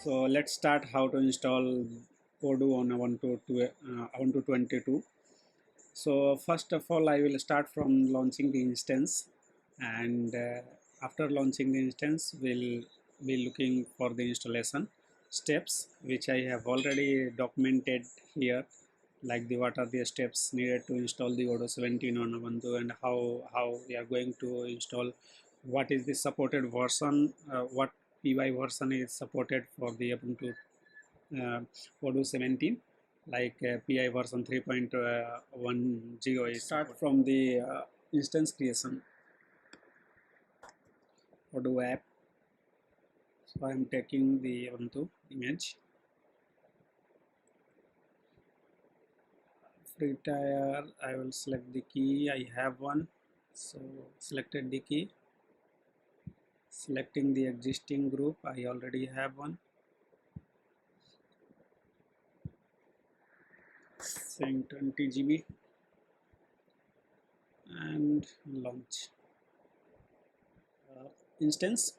So let's start how to install Odoo on Ubuntu 22. So first of all, I will start from launching the instance, and after launching the instance, we'll be looking for the installation steps, which I have already documented here, like what are the steps needed to install the Odoo 17 on Ubuntu, and how we are going to install, what is the supported version, what PY version is supported for the Ubuntu uh, Odoo 17, like PI version 3.10 is start from the instance creation. Odoo app. So I am taking the Ubuntu image. Free tier, I will select the key. I have one, so selected the key. Selecting the existing group, I already have one. Saying 20 GB and launch instance.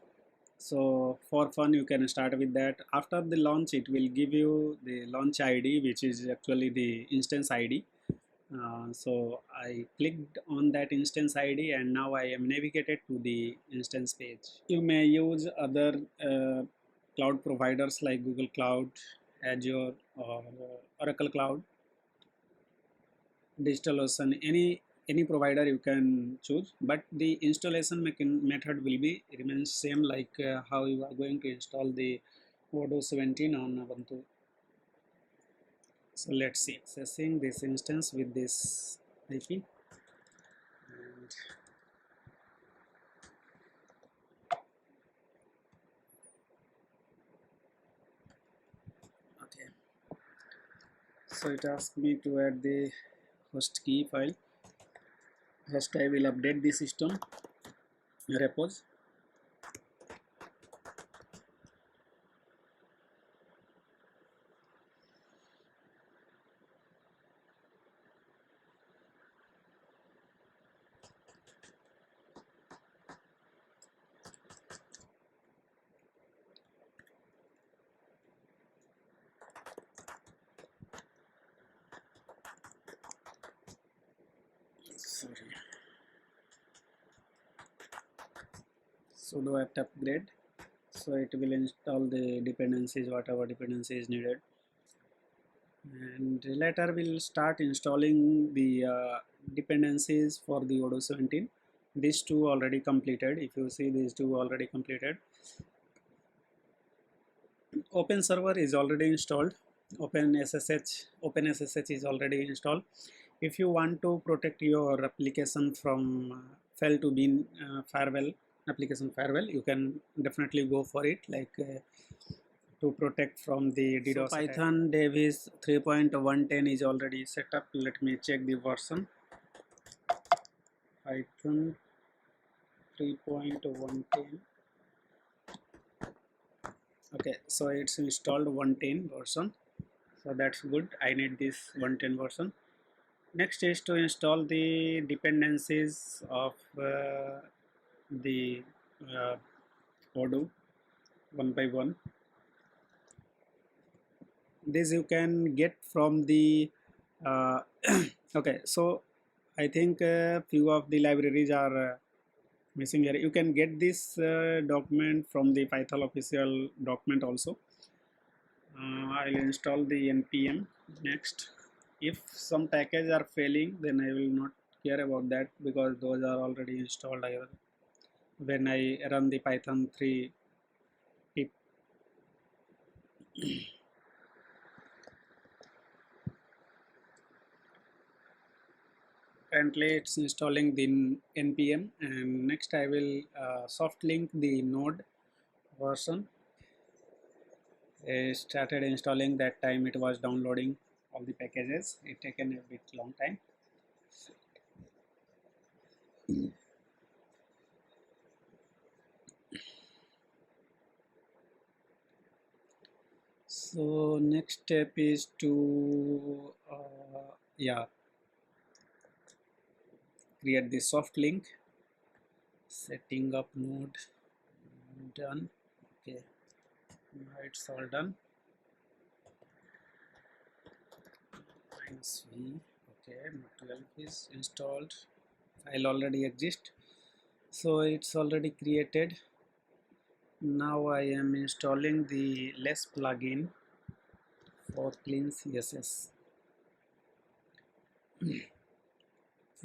So for fun, you can start with that. After the launch, it will give you the launch ID, which is actually the instance ID. So I clicked on that instance ID, and now I am navigated to the instance page. You may use other cloud providers like Google Cloud, Azure, or Oracle Cloud, DigitalOcean, any provider you can choose, but the installation method will be remains same, like how you are going to install the Odoo 17 on Ubuntu. So let's see, accessing this instance with this IP, and okay, so it asks me to add the host key file. First I will update the system repos. Sorry. Sudo apt upgrade. So it will install the dependencies, whatever dependency is needed, and later we'll start installing the dependencies for the Odoo 17. These two already completed. If you see, these two already completed. OpenServer is already installed. OpenSSH is already installed. If you want to protect your application from fail to bin firewall, application firewall, you can definitely go for it, like to protect from the DDoS. So Python dev is 3.110 is already set up. Let me check the version. Python 3.110. okay, so it's installed 110 version, so that's good. I need this 110 version. Next is to install the dependencies of the Odoo one by one. This you can get from the okay, so I think few of the libraries are missing here. You can get this document from the Python official document also. I'll install the npm next. If some packages are failing, then I will not care about that, because those are already installed when I run the Python 3 pip. Currently it's installing the npm, and next I will soft link the node version. I started installing. That time it was downloading all the packages. It taken a bit long time. So next step is to create the soft link. Setting up node done. Okay, Now it's all done. -v. Okay, material is installed. File already exists, so it's already created. Now I am installing the less plugin for clean CSS,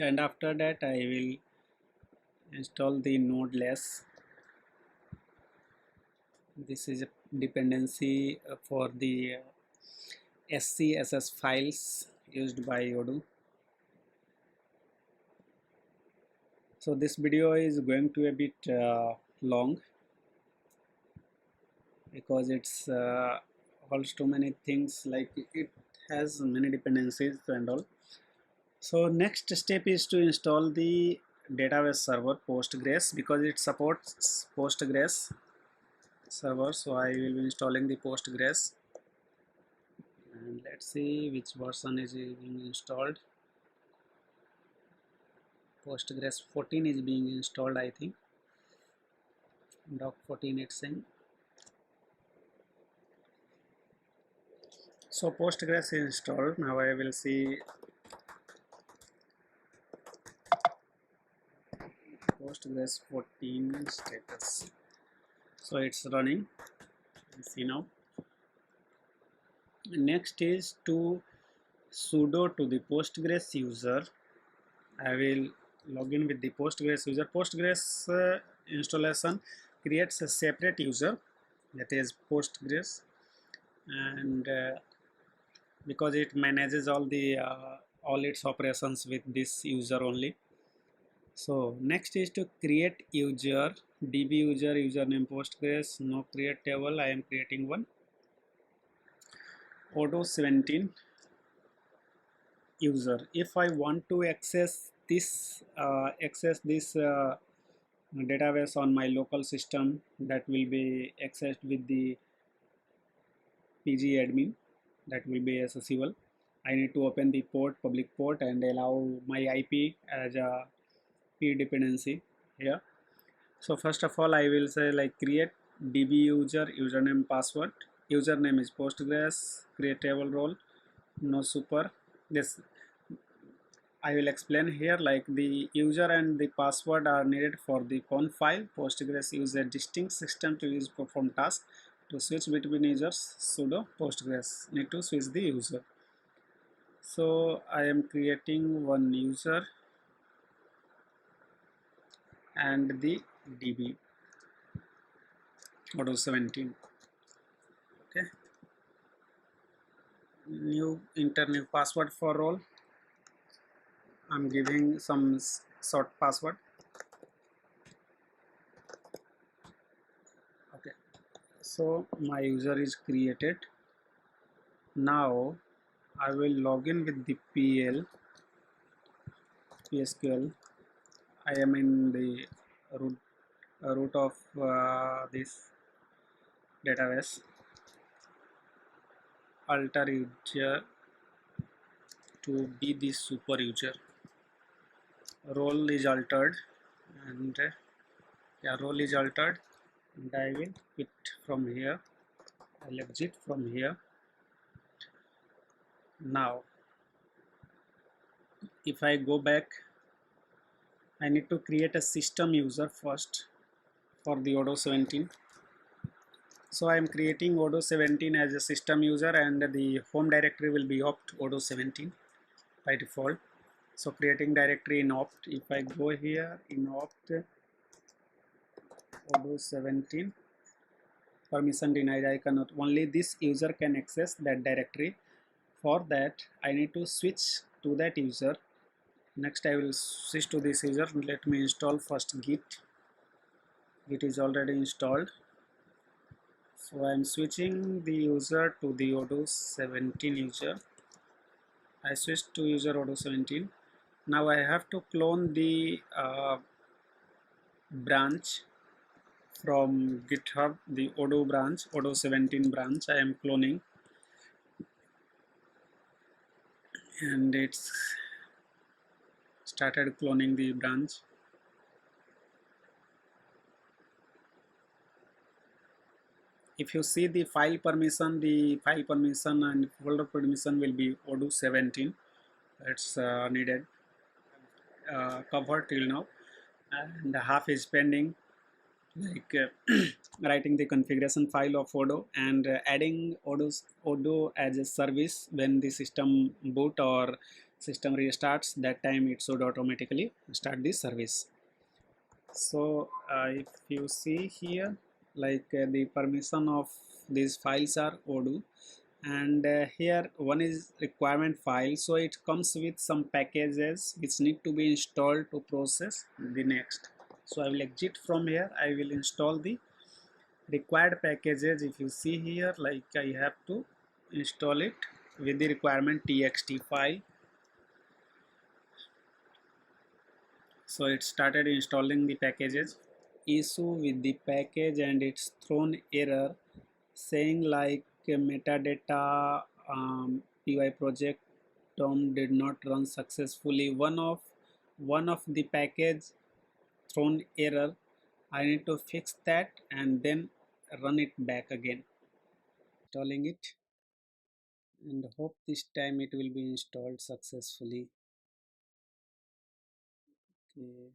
and after that I will install the node less. This is a dependency for the SCSS files used by Odoo. So this video is going to be a bit long because it's holds too many things, like it has many dependencies and all. So next step is to install the database server Postgres, because it supports Postgres server. So I will be installing the Postgres, and let's see which version is being installed. Postgres 14 is being installed, I think. Doc 14 it's in. So Postgres is installed. Now I will see Postgres 14 status. So it's running. You see now. Next is to sudo to the Postgres user. I will log in with the Postgres user. Postgres installation creates a separate user, that is Postgres, and because it manages all its operations with this user only. So next is to create user, db user, username Postgres, no create table. I am creating one. Odoo-17 user. If I want to access this database on my local system, that will be accessed with the pgadmin, that will be accessible. I need to open the port, public port, and allow my IP as a p dependency here. So first of all I will say, like, create db user, username, password. Username is Postgres, create table role, no super. This I will explain here, like the user and the password are needed for the conf file. Postgres use a distinct system to use perform task. To switch between users, sudo Postgres need to switch the user. So I am creating one user and the db Odoo-17. Okay, enter new password for role. I'm giving some short password. Okay, so my user is created. Now I will log in with the PSQL. I am in the root of this database. Alter user to be the super user. Role is altered, and role is altered, and I will quit from here. I'll exit from here. Now if I go back, I need to create a system user first for the Odoo-17. So I am creating Odoo-17 as a system user, and the home directory will be opt Odoo-17 by default. So creating directory in opt. If I go here in opt Odoo-17, permission denied, I cannot, only this user can access that directory. For that I need to switch to that user. Next I will switch to this user. Let me install first git. It is already installed. So I am switching the user to the Odoo-17 user. I switched to user Odoo-17. Now I have to clone the branch from GitHub, the Odoo branch, Odoo-17 branch I am cloning, and it's started cloning the branch. if you see the file permission and folder permission will be Odoo 17. It's needed covered till now, and half is pending, like writing the configuration file of Odoo and adding Odoo as a service when the system boot or system restarts. That time it should automatically start the service. So if you see here, like the permission of these files are Odoo, and here one is requirement file, so it comes with some packages which need to be installed to process the next. So I will exit from here. I will install the required packages. If you see here, like I have to install it with the requirement txt file. So it started installing the packages. Issue with the package, and it's thrown error saying like metadata py project term did not run successfully. One of the package thrown error. I need to fix that and then run it back again. Installing it, and hope this time it will be installed successfully. Okay.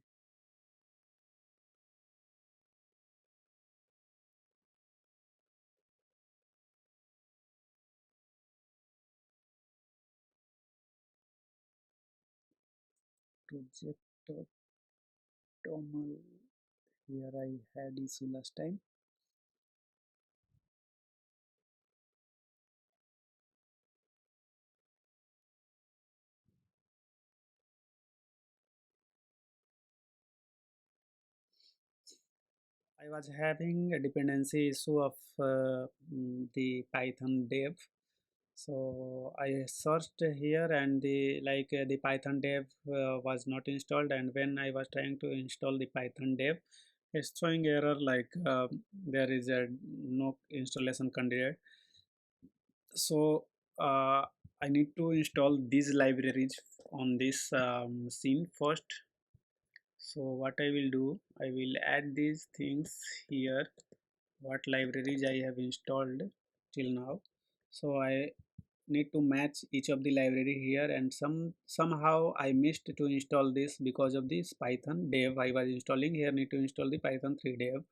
Project toml. Here I had issue last time. I was having a dependency issue of the Python dev. So I searched here, and the Python dev was not installed, and when I was trying to install the Python dev, it's throwing error like there is a no installation candidate. So I need to install these libraries on this scene first. So what I will do, I will add these things here, what libraries I have installed till now. So I need to match each of the library here, and somehow I missed to install this because of this Python dev I was installing. Here need to install the Python 3 dev.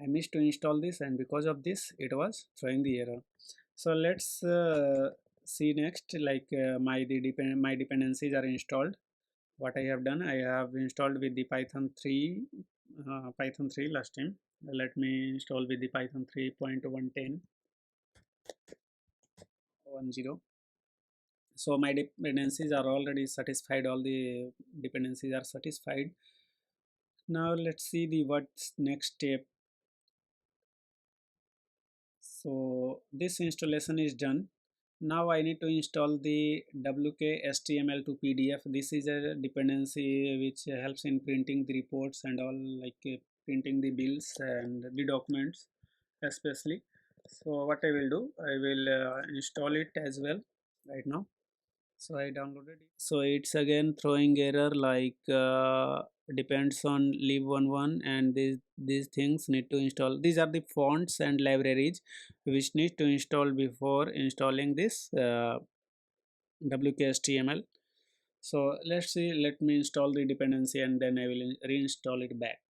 I missed to install this, and because of this it was throwing the error. So let's see next, like my dependencies are installed. What I have done, I have installed with the Python 3 last time. Let me install with the Python 3.110. So my dependencies are already satisfied, all the dependencies are satisfied. Now let's see the what's next step. So this installation is done. Now I need to install the wk-html to pdf. This is a dependency which helps in printing the reports and all, like printing the bills and the documents especially. So what I will do, I will install it as well right now. So I downloaded it. So it's again throwing error like depends on lib11, and these things need to install. These are the fonts and libraries which need to install before installing this wk-html. So let's see, let me install the dependency and then I will reinstall it back.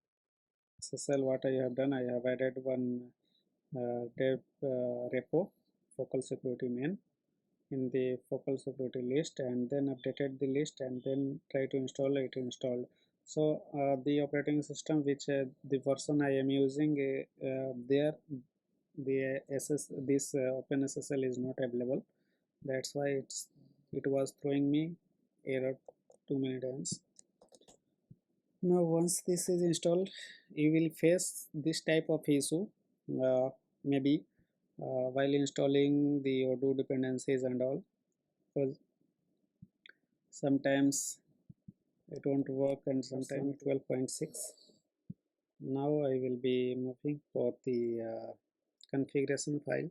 So what I have done, I have added one dev repo, focal security main, in the focal security list, and then updated the list and then try to install it. Installed. So the operating system which the version I am using, there the this OpenSSL is not available. That's why it was throwing me error too many times. Now once this is installed, you will face this type of issue, maybe while installing the Odoo dependencies and all, because sometimes it won't work and sometimes 12.6. Now I will be moving for the configuration file.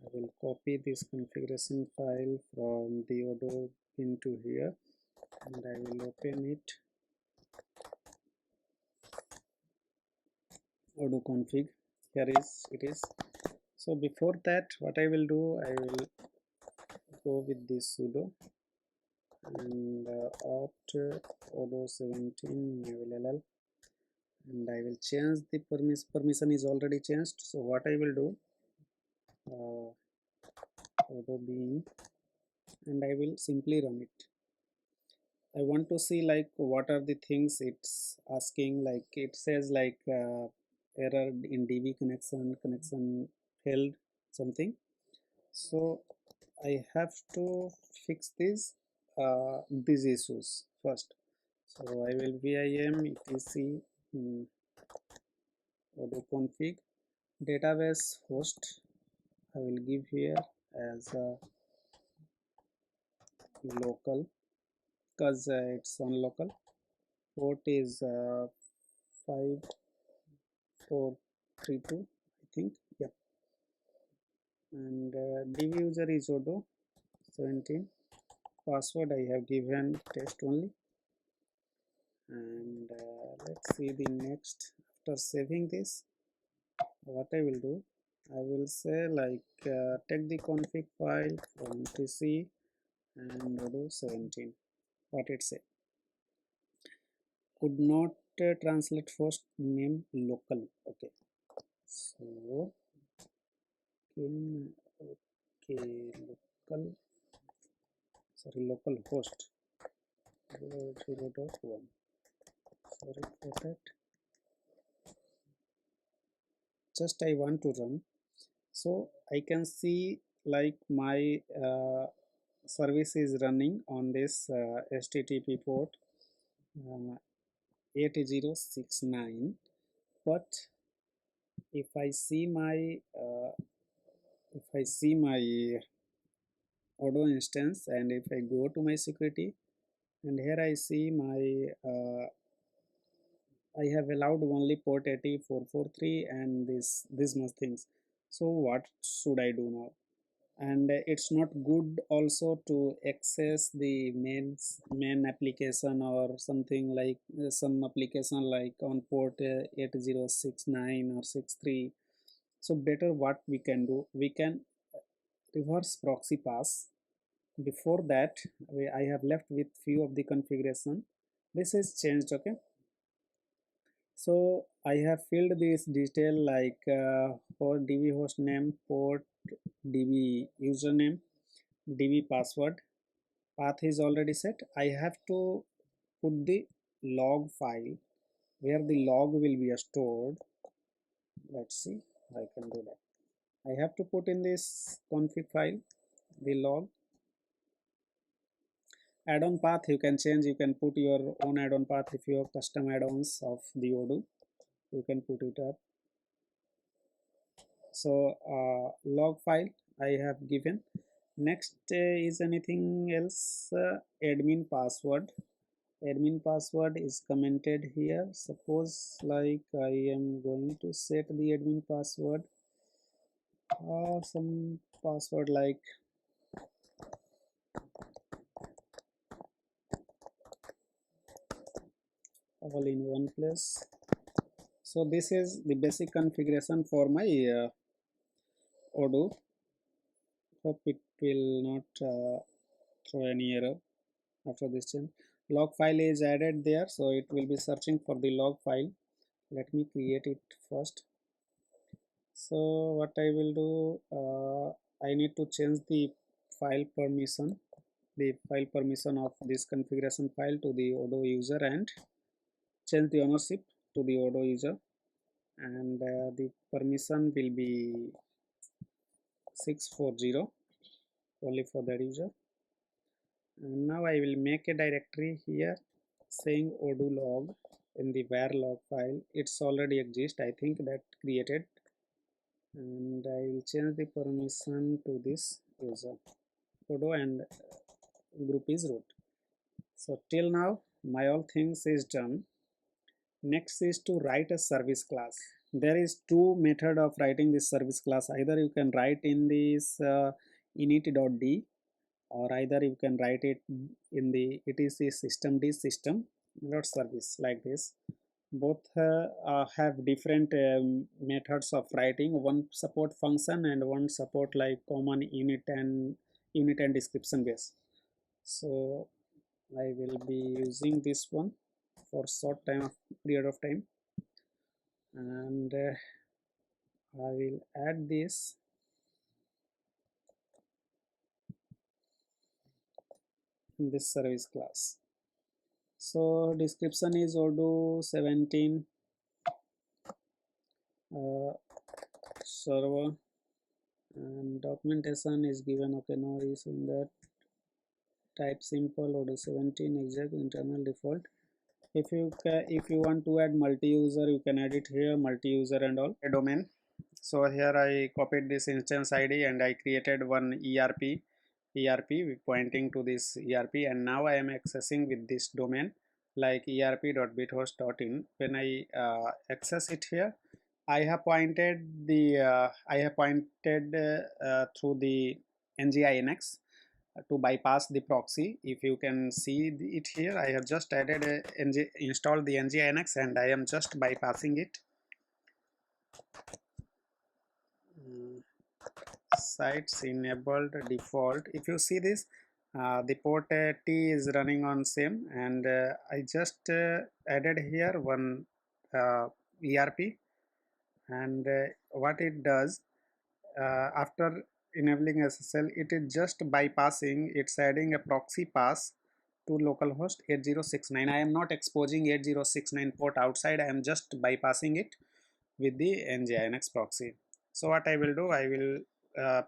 I will copy this configuration file from the Odoo-bin to here, and I will open it. Odoo config. here is it is. So before that, what I will do, I will go with this sudo and opt odoo-17 ll, and I will change the permission is already changed. So what I will do, odoo-bin, and I will simply run it. I want to see like what are the things it's asking. Like it says like error in DB connection failed something. So I have to fix these issues first. So I will vim etc odoo config database host. I will give here as local, because it's on local. Port is 5432, I think. Yep. And div user is odoo-17. Password I have given test only. And let's see the next. After saving this, what I will do, I will say like take the config file from tc and odoo-17. What it say? Could not translate host name local. Okay, so in okay local, sorry, local host 0.1. Sorry for that. Just I want to run, so I can see like my service is running on this http port 8069. But if I see my Odoo instance, and if I go to my security, and here I see my I have allowed only port 8443 and this much things. So what should I do now? And it's not good also to access the main application or something like some application like on port 8069 or 63. So better what we can do, we can reverse proxy pass. Before that, I have left with few of the configuration. This is changed. Okay, so I have filled this detail like for db host name, port, db username, db password. Path is already set. I have to put the log file where the log will be stored. Let's see, I can do that. I have to put in this config file the log. Add-on path you can change, you can put your own add-on path. If you have custom add-ons of the Odoo, you can put it up. So log file I have given. Next is anything else? Admin password. Admin password is commented here. Suppose like I am going to set the admin password or some password like all in one place. So this is the basic configuration for my Odoo. Hope it will not throw any error after this change. Log file is added there, so it will be searching for the log file. Let me create it first. So what I will do, I need to change the file permission, of this configuration file to the Odoo user, and change the ownership to the Odoo user, and the permission will be 640 only for that user. And now I will make a directory here saying odoo log in the var log file. It's already exist, I think, that created, and I will change the permission to this user Odoo, and group is root. So till now my all things is done. Next is to write a service class. There is two method of writing this service class. Either you can write in this init.d, or either you can write it in the etc systemd system dot service like this. Both have different methods of writing. One support function and one support like common unit and description base. So I will be using this one for short period of time, and I will add this in this service class. So description is Odoo 17 server, and documentation is given. Okay, no is in that. Type simple Odoo 17 exact internal default. If you want to add multi-user, you can add it here, multi-user and all. A domain. So here I copied this instance ID and I created one ERP pointing to this ERP, and now I am accessing with this domain like erp.bithost.in. When I access it here, I have pointed through the nginx to bypass the proxy. If you can see it here, I have just installed the nginx and I am just bypassing it. Sites enabled default. If you see this, the port T is running on same, and I just added here one ERP, and what it does, after enabling SSL, it is just bypassing, it's adding a proxy pass to localhost 8069. I am not exposing 8069 port outside, I am just bypassing it with the nginx proxy. So what I will do, I will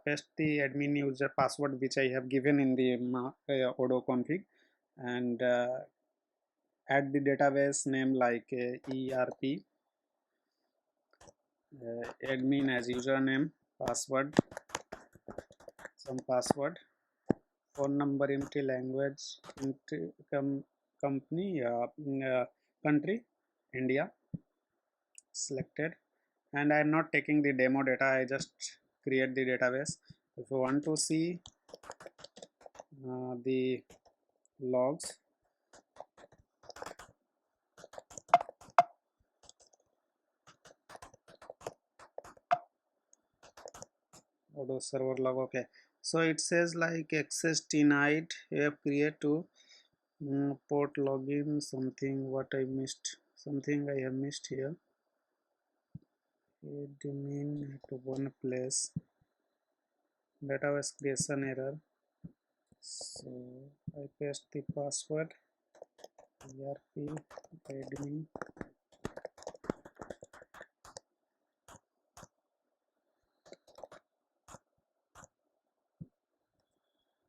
paste the admin user password which I have given in the Odoo config, and add the database name like ERP, admin as username, password, some password, phone number, empty language, empty company, country, India, selected. And I am not taking the demo data, I just create the database. If you want to see the logs, Odoo server log, okay. So it says like access denied, you have create to port login, something what I missed, something I have missed here. Admin to one place, database creation error. So I paste the password ERP admin,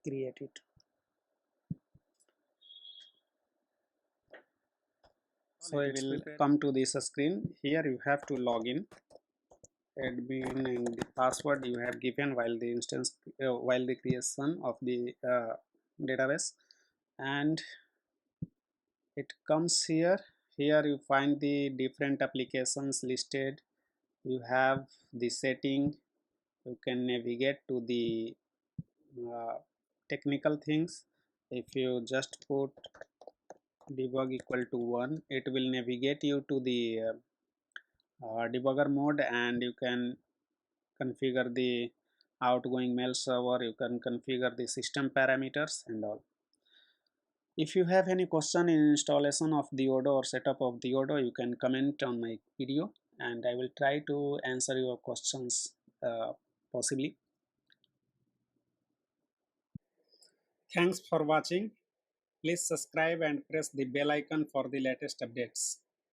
create it. So it will come to this screen. Here you have to log in, admin, and the password you have given while the instance while the creation of the database, and it comes here. Here you find the different applications listed. You have the setting, you can navigate to the technical things. If you just put debug equal to 1, it will navigate you to the debugger mode, and you can configure the outgoing mail server, you can configure the system parameters and all. If you have any question in installation of the Odoo or setup of the Odoo, you can comment on my video and I will try to answer your questions possibly. Thanks for watching. Please subscribe and press the bell icon for the latest updates.